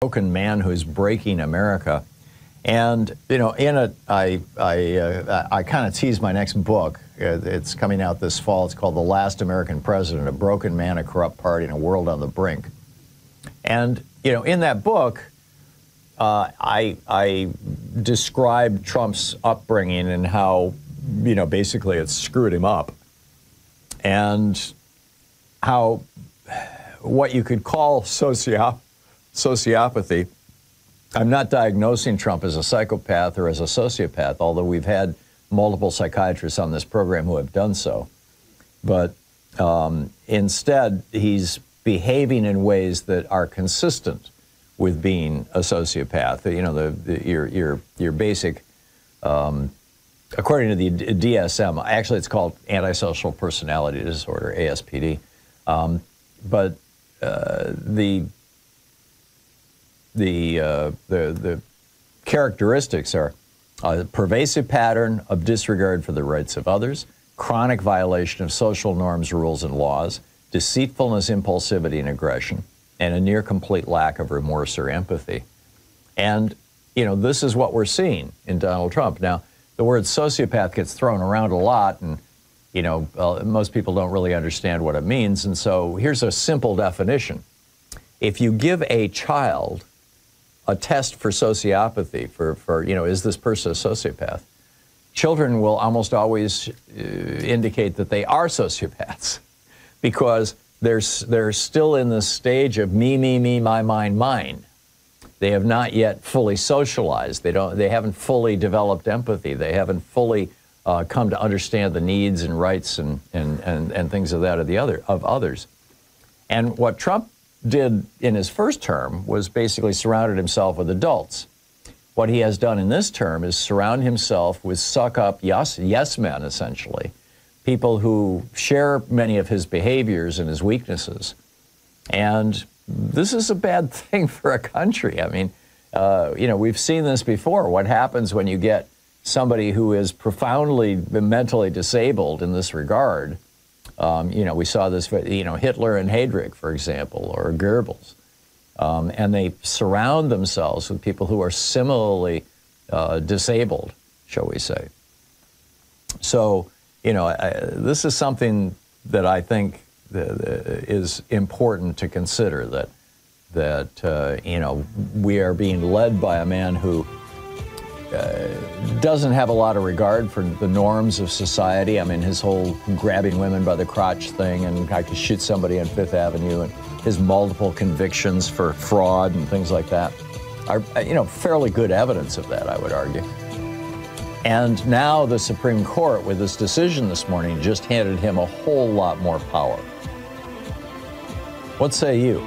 broken man who's breaking America. And, you know, in it, I kind of tease my next book. It's coming out this fall. It's called The Last American President, A Broken Man, a Corrupt Party, and a World on the Brink. And, you know, in that book, I described Trump's upbringing and how, you know, basically it screwed him up. And how what you could call sociopathy. I'm not diagnosing Trump as a psychopath or as a sociopath, although we've had multiple psychiatrists on this program who have done so. But instead, he's behaving in ways that are consistent with being a sociopath. You know, your basic, according to the DSM, actually it's called antisocial personality disorder, ASPD. But the characteristics are a pervasive pattern of disregard for the rights of others, chronic violation of social norms, rules, and laws, deceitfulness, impulsivity, and aggression, and a near complete lack of remorse or empathy. And, you know, this is what we're seeing in Donald Trump. Now, the word sociopath gets thrown around a lot, and, you know, most people don't really understand what it means. And so here's a simple definition. If you give a child a test for sociopathy, for you know, is this person a sociopath? Children will almost always indicate that they are sociopaths because they're still in this stage of me, my, mine. They have not yet fully socialized. They haven't fully developed empathy. They haven't fully come to understand the needs and rights and things of that of others. And what Trump did in his first term was basically surrounded himself with adults. What he has done in this term is surround himself with suck-up yes men, essentially, people who share many of his behaviors and his weaknesses. And this is a bad thing for a country. I mean, you know, we've seen this before. What happens when you get somebody who is profoundly mentally disabled in this regard? You know, we saw this, you know, Hitler and Heydrich, for example, or Goebbels. And they surround themselves with people who are similarly disabled, shall we say. So, you know, this is something that I think is important to consider, that you know, we are being led by a man who doesn't have a lot of regard for the norms of society. I mean, his whole grabbing women by the crotch thing, and I could shoot somebody on Fifth Avenue, and his multiple convictions for fraud and things like that are, you know, fairly good evidence of that, I would argue. And now the Supreme Court, with this decision this morning, just handed him a whole lot more power. What say you?